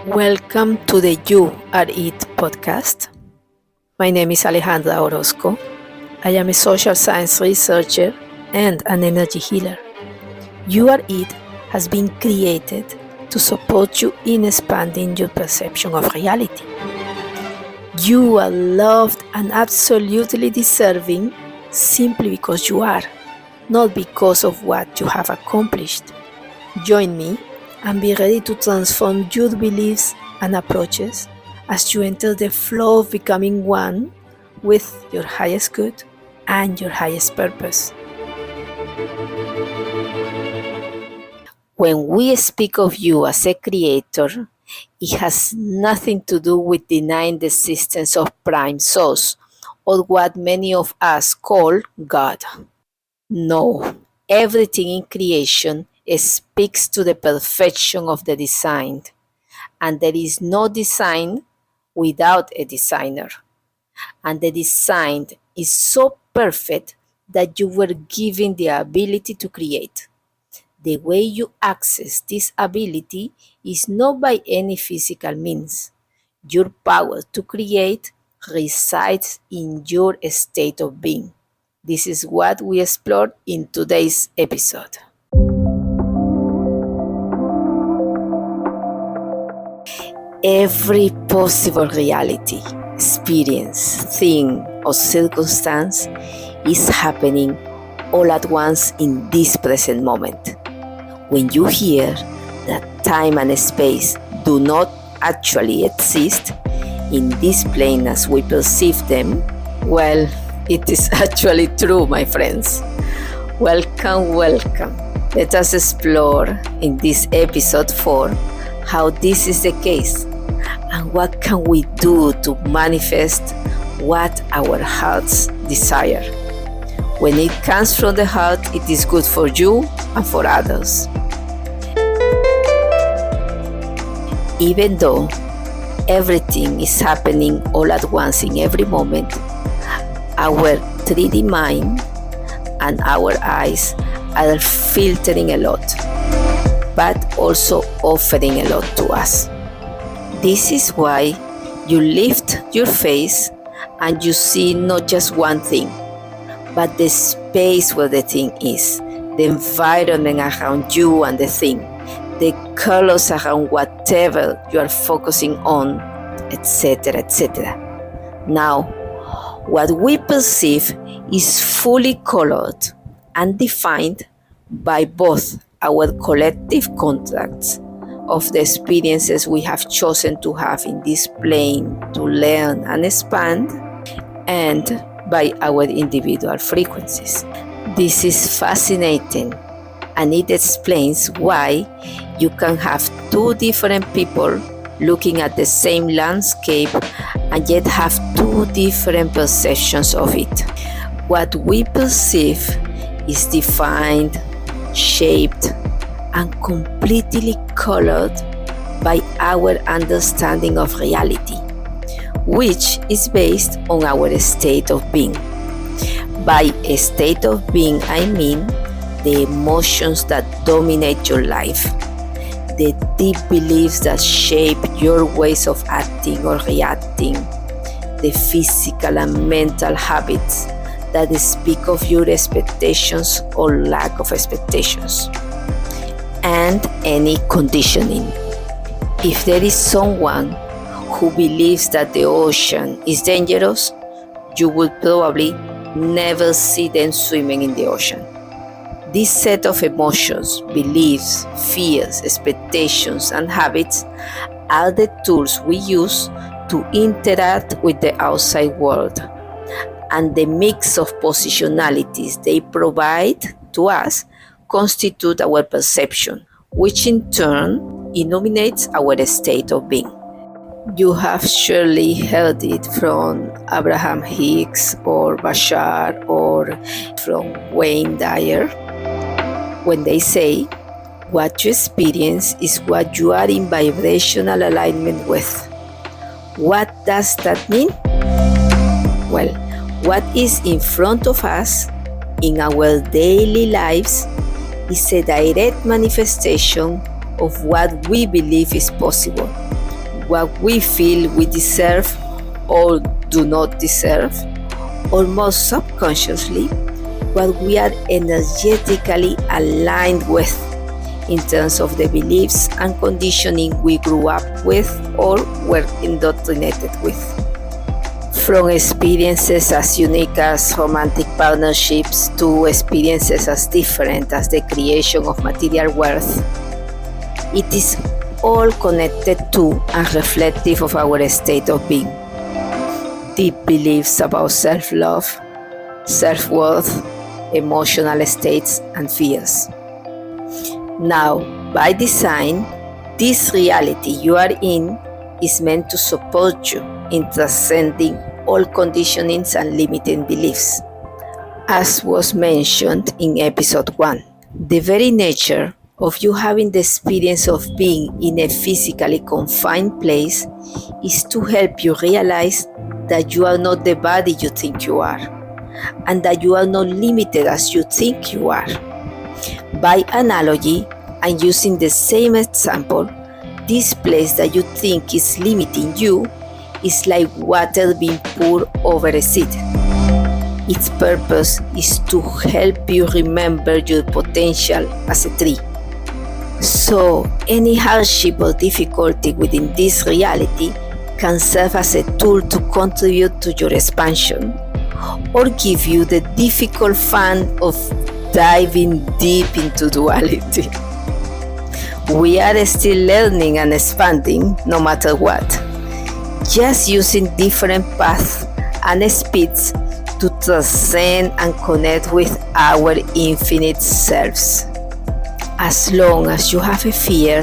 Welcome to the You Are It podcast. My name is Alejandra Orozco. I am a social science researcher and an energy healer. You Are It has been created to support you in expanding your perception of reality. You are loved and absolutely deserving simply because you are, not because of what you have accomplished. Join me and be ready to transform your beliefs and approaches as you enter the flow of becoming one with your highest good and your highest purpose. When we speak of you as a creator, it has nothing to do with denying the existence of prime source or what many of us call God. No, everything in creation speaks to the perfection of the design, and there is no design without a designer. And the design is so perfect that you were given the ability to create. The way you access this ability is not by any physical means. Your power to create resides in your state of being. This is what we explored in today's episode. Every possible reality, experience, thing, or circumstance is happening all at once in this present moment. When you hear that time and space do not actually exist in this plane as we perceive them, well, it is actually true, my friends. Welcome. Let us explore in this episode 4 how this is the case and what can we do to manifest what our hearts desire. When it comes from the heart, it is good for you and for others. Even though everything is happening all at once in every moment, our 3D mind and our eyes are filtering a lot, but also offering a lot to us. This is why you lift your face and you see not just one thing, but the space where the thing is, the environment around you and the thing, the colors around whatever you are focusing on, etc., etc. Now, what we perceive is fully colored and defined by both our collective contracts of the experiences we have chosen to have in this plane to learn and expand, and by our individual frequencies. This is fascinating, and it explains why you can have two different people looking at the same landscape and yet have two different perceptions of it. What we perceive is defined, shaped, and completely colored by our understanding of reality, which is based on our state of being. By a state of being, I mean the emotions that dominate your life, the deep beliefs that shape your ways of acting or reacting, the physical and mental habits that speak of your expectations or lack of expectations, and any conditioning. If there is someone who believes that the ocean is dangerous, you would probably never see them swimming in the ocean. This set of emotions, beliefs, fears, expectations, and habits are the tools we use to interact with the outside world, and the mix of positionalities they provide to us constitute our perception, which in turn illuminates our state of being. You have surely heard it from Abraham Hicks or Bashar or from Wayne Dyer when they say, what you experience is what you are in vibrational alignment with. What does that mean? Well, what is in front of us in our daily lives is a direct manifestation of what we believe is possible, what we feel we deserve or do not deserve, or more subconsciously, what we are energetically aligned with in terms of the beliefs and conditioning we grew up with or were indoctrinated with. From experiences as unique as romantic partnerships to experiences as different as the creation of material worth, it is all connected to and reflective of our state of being. Deep beliefs about self-love, self-worth, emotional states, and fears. Now, by design, this reality you are in is meant to support you in transcending all conditionings and limiting beliefs. As was mentioned in episode 1, the very nature of you having the experience of being in a physically confined place is to help you realize that you are not the body you think you are, and that you are not limited as you think you are. By analogy, and using the same example, this place that you think is limiting you is like water being poured over a seed. Its purpose is to help you remember your potential as a tree. So, any hardship or difficulty within this reality can serve as a tool to contribute to your expansion, or give you the difficult fun of diving deep into duality. We are still learning and expanding no matter what, just using different paths and speeds to transcend and connect with our infinite selves. As long as you have a fear,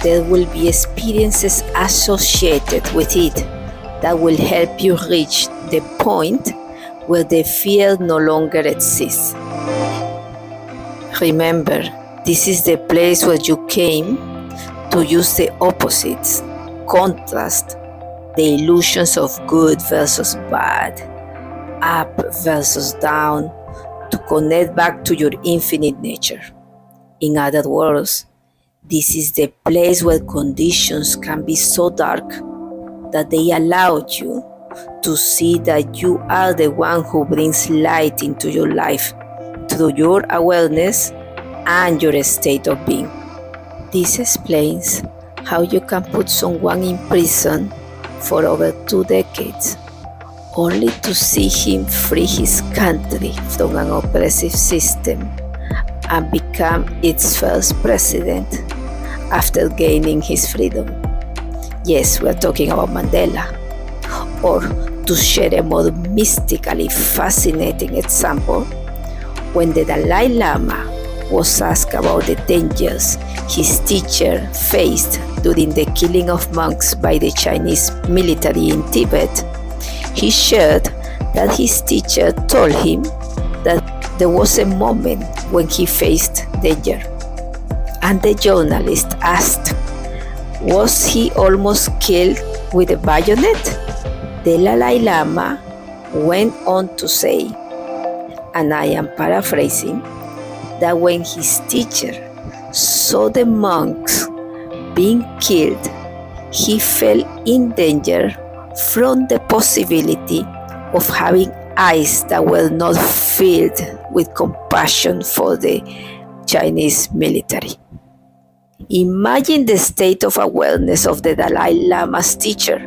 there will be experiences associated with it that will help you reach the point where the fear no longer exists. Remember, this is the place where you came to use the opposites, contrast, the illusions of good versus bad, up versus down, to connect back to your infinite nature. In other words, this is the place where conditions can be so dark that they allow you to see that you are the one who brings light into your life through your awareness and your state of being. This explains how you can put someone in prison for over 2 decades, only to see him free his country from an oppressive system and become its first president after gaining his freedom. Yes, we're talking about Mandela. Or, to share a more mystically fascinating example, when the Dalai Lama was asked about the dangers his teacher faced during the killing of monks by the Chinese military in Tibet, he shared that his teacher told him that there was a moment when he faced danger. And the journalist asked, was he almost killed with a bayonet? The Dalai Lama went on to say, and I am paraphrasing, that when his teacher saw the monks being killed, he fell in danger from the possibility of having eyes that were not filled with compassion for the Chinese military. Imagine the state of awareness of the Dalai Lama's teacher,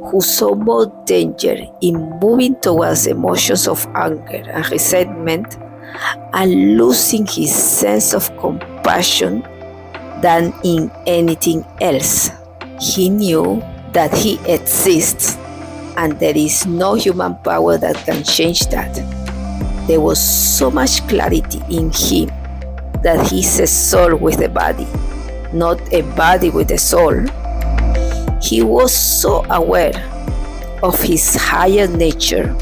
who saw more danger in moving towards emotions of anger and resentment and losing his sense of compassion than in anything else. He knew that he exists and there is no human power that can change that. There was so much clarity in him that he's a soul with a body, not a body with a soul. He was so aware of his higher nature.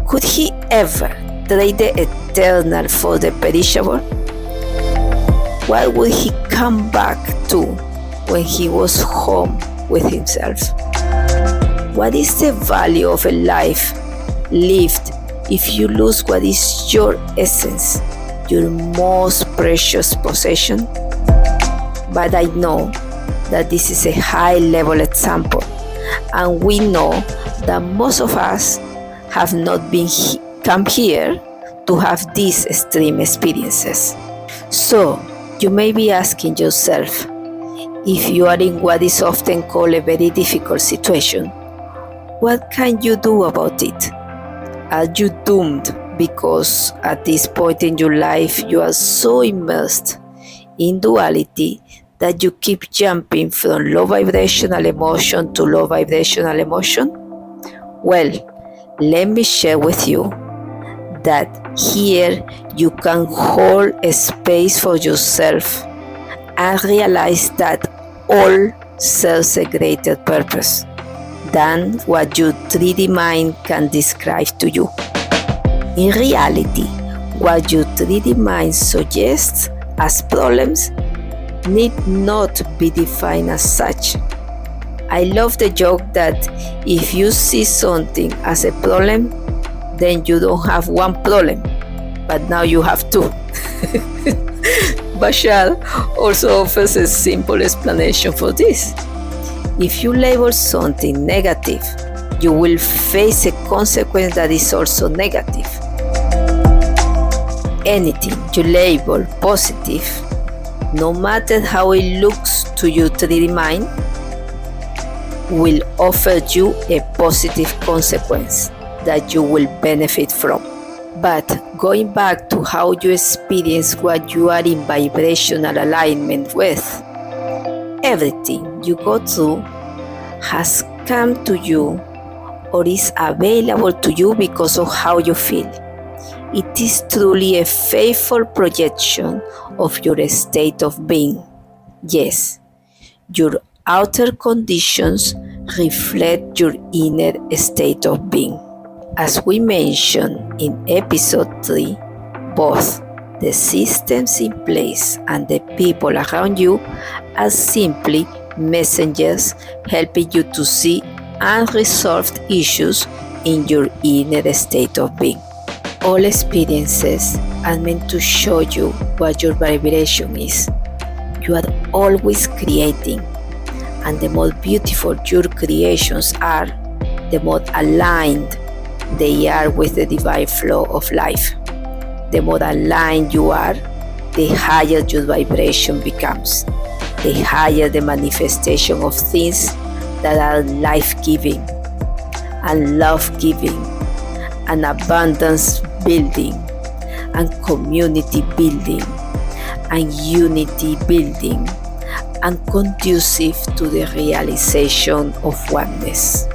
Could he ever trade the eternal for the perishable? What would he come back to when he was home with himself? What is the value of a life lived if you lose what is your essence, your most precious possession? But I know that this is a high-level example, and we know that most of us have not come here to have these extreme experiences. So, you may be asking yourself, if you are in what is often called a very difficult situation, what can you do about it? Are you doomed because at this point in your life you are so immersed in duality that you keep jumping from low vibrational emotion to low vibrational emotion? Well, let me share with you that here you can hold a space for yourself and realize that all serves a greater purpose than what your 3D mind can describe to you. In reality, what your 3D mind suggests as problems need not be defined as such. I love the joke that if you see something as a problem, then you don't have one problem, but now you have two. Bashar also offers a simple explanation for this. If you label something negative, you will face a consequence that is also negative. Anything you label positive, no matter how it looks to your 3D mind, will offer you a positive consequence that you will benefit from. But going back to how you experience what you are in vibrational alignment with, everything you go through has come to you or is available to you because of how you feel. It is truly a faithful projection of your state of being. Yes, your outer conditions reflect your inner state of being. As we mentioned in episode 3, both the systems in place and the people around you are simply messengers helping you to see unresolved issues in your inner state of being. All experiences are meant to show you what your vibration is. You are always creating, and the more beautiful your creations are, the more aligned they are with the divine flow of life. The more aligned you are, the higher your vibration becomes, the higher the manifestation of things that are life-giving and love-giving and abundance building and community building and unity building and conducive to the realization of oneness.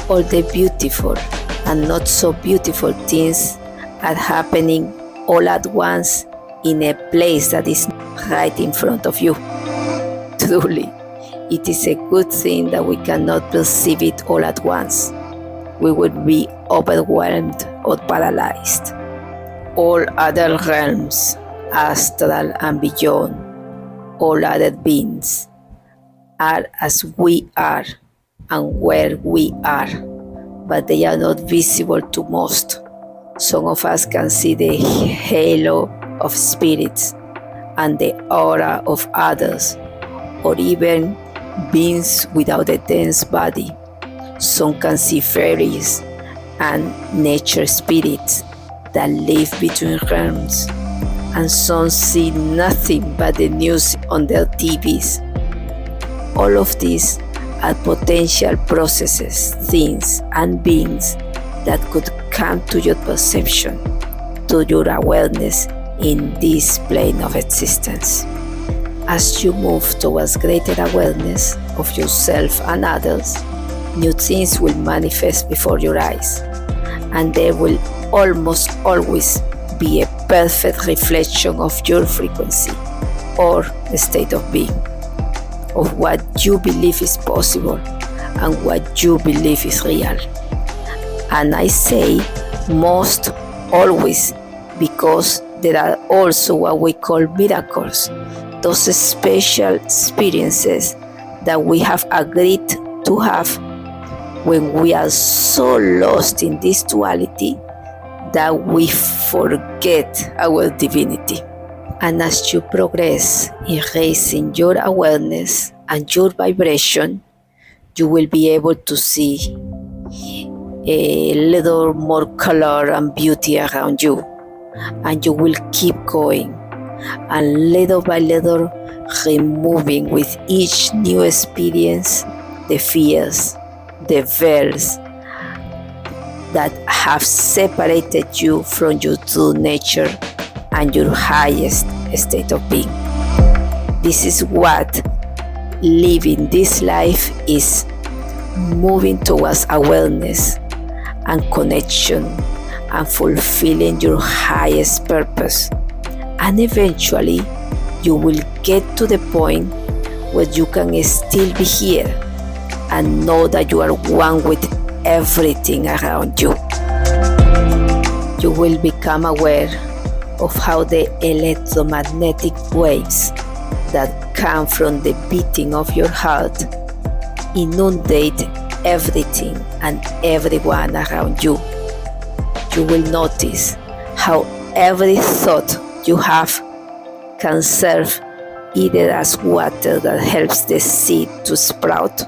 All the beautiful and not so beautiful things are happening all at once in a place that is right in front of you. Truly, it is a good thing that we cannot perceive it all at once. We would be overwhelmed or paralyzed. All other realms, astral and beyond, all other beings, are as we are and where we are, but they are not visible to most. Some of us can see the halo of spirits and the aura of others, or even beings without a dense body. Some can see fairies and nature spirits that live between realms, and some see nothing but the news on their TVs. All of these are potential processes, things, and beings that could come to your perception, to your awareness in this plane of existence. As you move towards greater awareness of yourself and others, new things will manifest before your eyes, and there will almost always be a perfect reflection of your frequency or state of being, of what you believe is possible and what you believe is real. And I say most always, because there are also what we call miracles, those special experiences that we have agreed to have when we are so lost in this duality that we forget our divinity. And as you progress in raising your awareness and your vibration, you will be able to see a little more color and beauty around you, and you will keep going, and little by little removing with each new experience the fears, the veils that have separated you from your true nature and your highest state of being. This is what living this life is: moving towards awareness and connection and fulfilling your highest purpose. And eventually you will get to the point where you can still be here and know that you are one with everything around you. You will become aware of how the electromagnetic waves that come from the beating of your heart inundate everything and everyone around you. You will notice how every thought you have can serve either as water that helps the seed to sprout,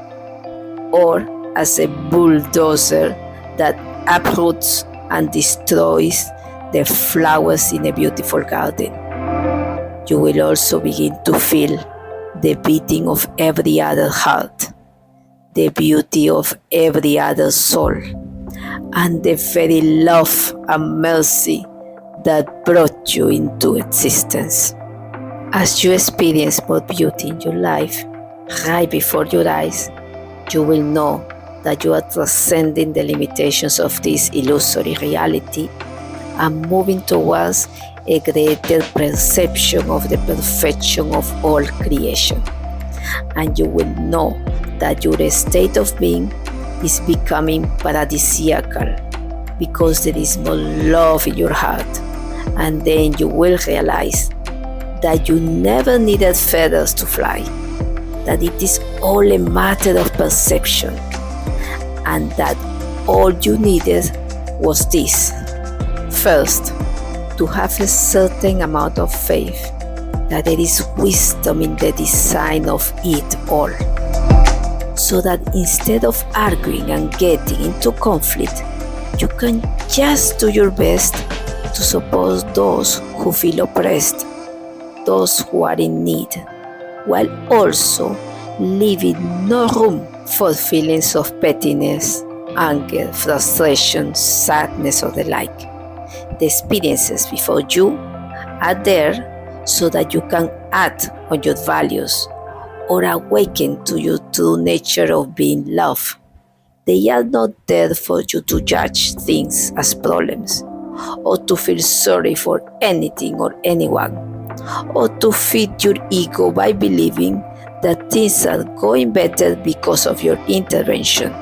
or as a bulldozer that uproots and destroys the flowers in a beautiful garden. You will also begin to feel the beating of every other heart, the beauty of every other soul, and the very love and mercy that brought you into existence. As you experience more beauty in your life right before your eyes, you will know that you are transcending the limitations of this illusory reality and moving towards a greater perception of the perfection of all creation. And you will know that your state of being is becoming paradisiacal because there is more love in your heart. And then you will realize that you never needed feathers to fly, that it is all a matter of perception, and that all you needed was this: first, to have a certain amount of faith that there is wisdom in the design of it all, so that instead of arguing and getting into conflict, you can just do your best to support those who feel oppressed, those who are in need, while also leaving no room for feelings of pettiness, anger, frustration, sadness, or the like. The experiences before you are there so that you can act on your values or awaken to your true nature of being love. They are not there for you to judge things as problems, or to feel sorry for anything or anyone, or to feed your ego by believing that things are going better because of your intervention.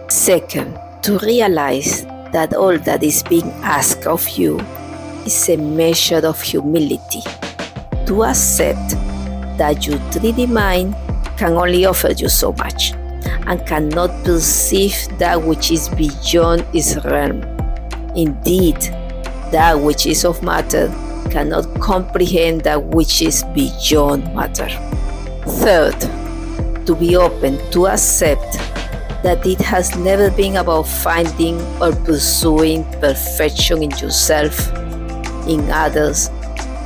Second, to realize that all that is being asked of you is a measure of humility, to accept that your 3D mind can only offer you so much and cannot perceive that which is beyond its realm. Indeed, that which is of matter cannot comprehend that which is beyond matter. Third, to be open to accept that it has never been about finding or pursuing perfection in yourself, in others,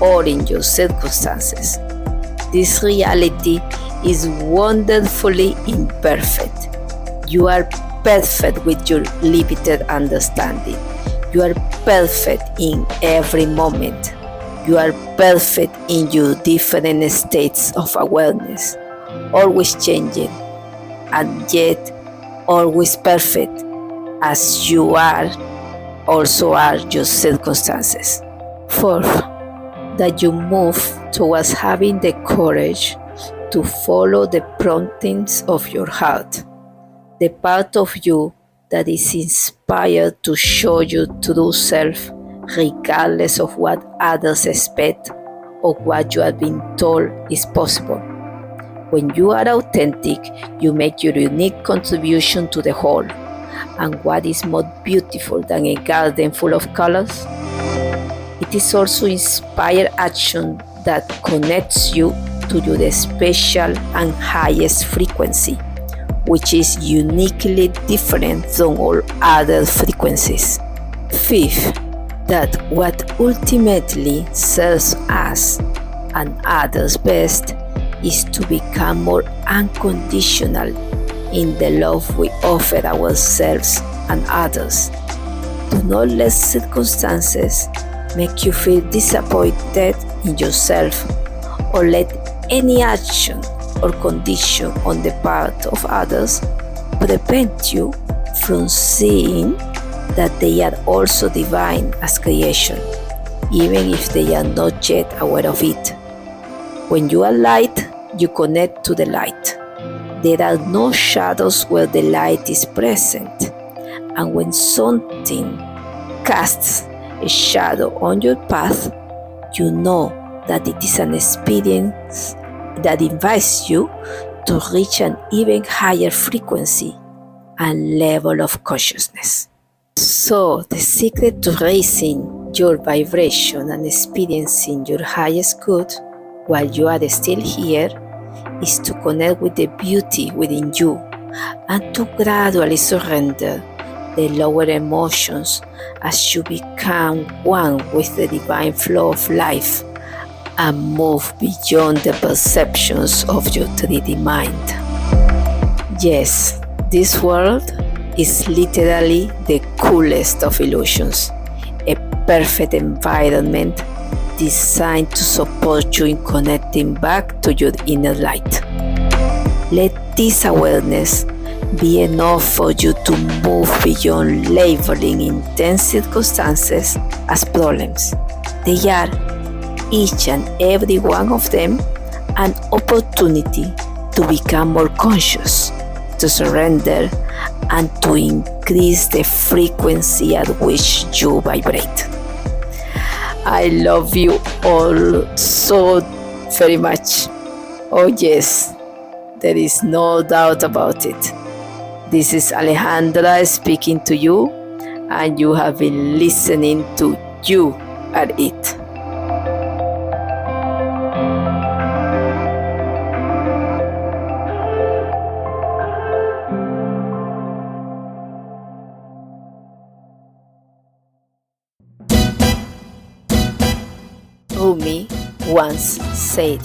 or in your circumstances. This reality is wonderfully imperfect. You are perfect with your limited understanding. You are perfect in every moment. You are perfect in your different states of awareness, always changing, and yet always perfect, as you also are your circumstances. Fourth, that you move towards having the courage to follow the promptings of your heart, the part of you that is inspired to show your true self, regardless of what others expect or what you have been told is possible. When you are authentic, you make your unique contribution to the whole. And what is more beautiful than a garden full of colors? It is also inspired action that connects you to to your special and highest frequency, which is uniquely different from all other frequencies. Fifth, that what ultimately serves us and others best is to become more unconditional in the love we offer ourselves and others. Do not let circumstances make you feel disappointed in yourself, or let any action or condition on the part of others prevent you from seeing that they are also divine as creation, even if they are not yet aware of it. When you are light, you connect to the light. There are no shadows where the light is present, and when something casts a shadow on your path, you know that it is an experience that invites you to reach an even higher frequency and level of consciousness. So, the secret to raising your vibration and experiencing your highest good while you are still here is to connect with the beauty within you and to gradually surrender the lower emotions as you become one with the divine flow of life and move beyond the perceptions of your 3D mind. Yes, this world is literally the coolest of illusions, a perfect environment designed to support you in connecting back to your inner light. Let this awareness be enough for you to move beyond labeling intense circumstances as problems. They are, each and every one of them, an opportunity to become more conscious, to surrender, and to increase the frequency at which you vibrate. I love you all so very much. Oh yes, there is no doubt about it. This is Alejandra speaking to you, and you have been listening to You Are It. Rumi once said,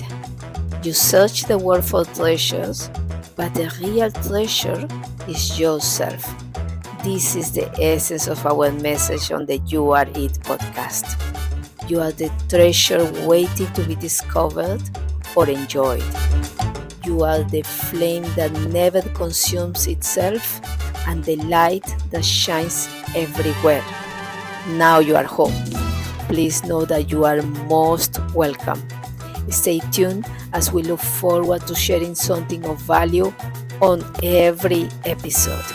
"You search the world for treasures, but the real treasure is yourself." This is the essence of our message on the You Are It podcast. You are the treasure waiting to be discovered or enjoyed. You are the flame that never consumes itself and the light that shines everywhere. Now you are home. Please know that you are most welcome. Stay tuned as we look forward to sharing something of value on every episode.